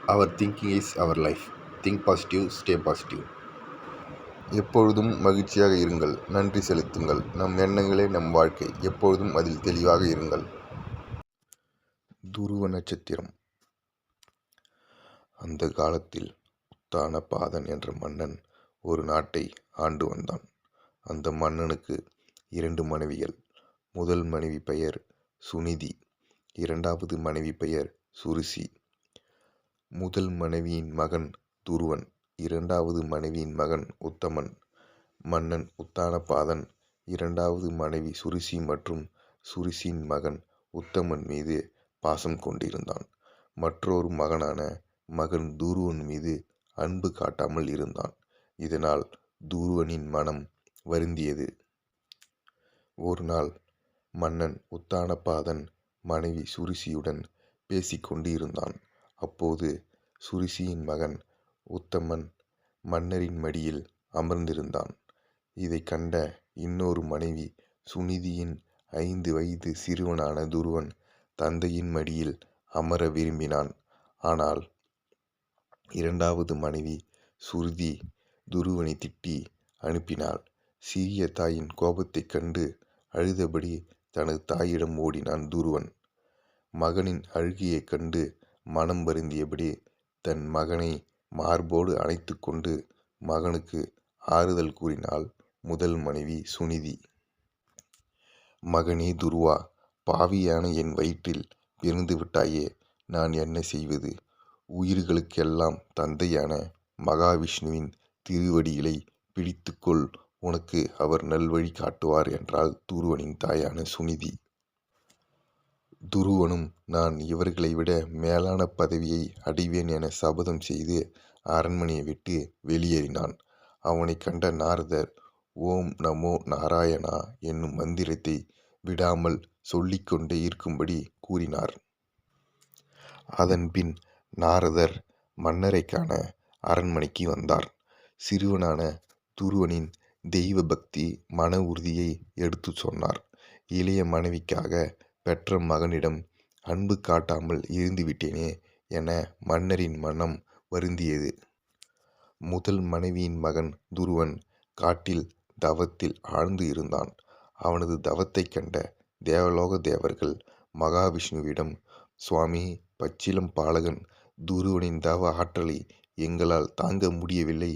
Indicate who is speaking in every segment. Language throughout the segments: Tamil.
Speaker 1: Our thinking is our life. Think positive, stay positive. எப்பொழுதும் மகிழ்ச்சியாக இருங்கள். நன்றி செலுத்துங்கள். நம் எண்ணங்களே நம் வாழ்க்கை. எப்பொழுதும் அதில் தெளிவாக இருங்கள். துருவ நட்சத்திரம். அந்த காலத்தில் உத்தானபாதன் என்ற மன்னன் ஒரு நாட்டை ஆண்டு வந்தான். அந்த மன்னனுக்கு 2 மனைவிகள். முதல் மனைவி பெயர் சுனிதி, இரண்டாவது மனைவி பெயர் சுருசி. முதல் மனைவியின் மகன் துருவன், இரண்டாவது மனைவியின் மகன் உத்தமன். மன்னன் உத்தானபாதன் இரண்டாவது மனைவி சுருசி மற்றும் சுருசியின் மகன் உத்தமன் மீது பாசம் கொண்டிருந்தான். மற்றொரு மகனான மகன் துருவன் மீது அன்பு காட்டாமல் இருந்தான். இதனால் துருவனின் மனம் வருந்தியது. ஒரு நாள் மன்னன் உத்தானபாதன் மனைவி சுருசியுடன் பேசிக்கொண்டு இருந்தான். அப்போது சுருசியின் மகன் உத்தமன் மன்னரின் மடியில் அமர்ந்திருந்தான். இதை கண்ட இன்னொரு மனைவி சுனிதியின் 5 வயது சிறுவனான துருவன் தந்தையின் மடியில் அமர விரும்பினான். ஆனால் இரண்டாவது மனைவி சுருதி துருவனை திட்டி அனுப்பினாள். சிறிய தாயின் கோபத்தைக் கண்டு அழுதபடி தனது தாயிடம் ஓடினான் துருவன். மகனின் அழுகையைக் கண்டு மனம் வருந்தியபடி தன் மகனை மார்போடு அணைத்து கொண்டு மகனுக்கு ஆறுதல் கூறினாள் முதல் மனைவி சுனிதி. மகனே துருவா, பாவியான என் வயிற்றில் பிறந்து விட்டாயே, நான் என்ன செய்வது? உயிர்களுக்கெல்லாம் தந்தையான மகாவிஷ்ணுவின் திருவடிகளை பிடித்துக்கொள், உனக்கு அவர் நல்வழி காட்டுவார் என்றாள் துருவனின் தாயான சுனிதி. துருவனும் நான் இவர்களை விட மேலான பதவியை அடைவேன் என சபதம் செய்து அரண்மனையை விட்டு வெளியேறினான். அவனை கண்ட நாரதர் ஓம் நமோ நாராயணா என்னும் மந்திரத்தை விடாமல் சொல்லிக்கொண்டே இருக்கும்படி கூறினார். அதன்பின் நாரதர் மன்னரை காண அரண்மனைக்கு வந்தார். சிறுவனான துருவனின் தெய்வ பக்தி மன உறுதியை எடுத்து சொன்னார். இளைய மனைவிக்காக பெற்ற மகனிடம் அன்பு காட்டாமல் இருந்துவிட்டேனே என மன்னரின் மனம் வருந்தியது. முதல் மனைவியின் மகன் துருவன் காட்டில் தவத்தில் ஆழ்ந்து இருந்தான். அவனது தவத்தைக் கண்ட தேவலோக தேவர்கள் மகாவிஷ்ணுவிடம், சுவாமி, பச்சிளம் பாலகன் துருவனின் தவ ஆற்றலை எங்களால் தாங்க முடியவில்லை.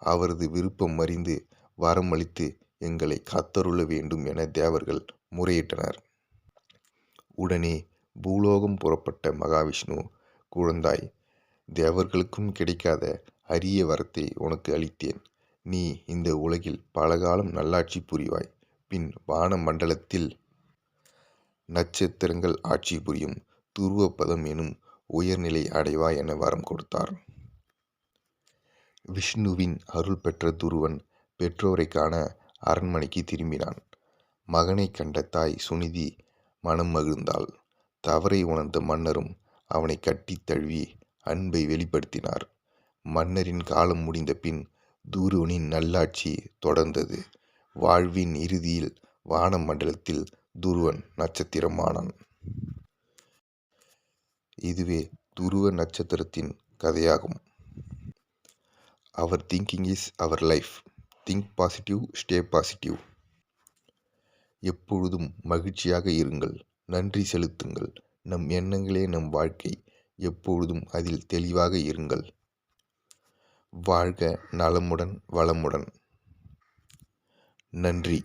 Speaker 1: அவரது விருப்பம் அறிந்து வரமளித்து எங்களை காத்தருள வேண்டும் என தேவர்கள் முறையிட்டனர். உடனே பூலோகம் புறப்பட்ட மகாவிஷ்ணு, குழந்தாய், தேவர்களுக்கும் கிடைக்காத அரிய வரத்தை உனக்கு அளித்தேன். நீ இந்த உலகில் பலகாலம் நல்லாட்சி புரிவாய். பின் வான மண்டலத்தில் நட்சத்திரங்கள் ஆட்சி புரியும் துருவபதம் எனும் உயர்நிலை அடைவாய் என வரம் கொடுத்தார். விஷ்ணுவின் அருள் பெற்ற துருவன் பெற்றோரை காண அரண்மனைக்கு திரும்பினான். மகனை கண்ட தாய் சுனிதி மனம் மகிழ்ந்தாள். தவறை உணர்ந்த மன்னரும் அவனை கட்டித் தழுவி அன்பை வெளிப்படுத்தினார். மன்னரின் காலம் முடிந்த பின் துருவனின் நல்லாட்சி தொடர்ந்தது. வாழ்வின் இறுதியில் வான மண்டலத்தில் துருவன் நட்சத்திரமானான். இதுவே துருவ நட்சத்திரத்தின் கதையாகும். Our thinking is our life. Think positive, stay positive. எப்பொழுதும் மகிழ்ச்சியாக இருங்கள். நன்றி செலுத்துங்கள். நம் எண்ணங்களே நம் வாழ்க்கை. எப்பொழுதும் அதில் தெளிவாக இருங்கள். வாழ்க நலமுடன் வளமுடன். நன்றி.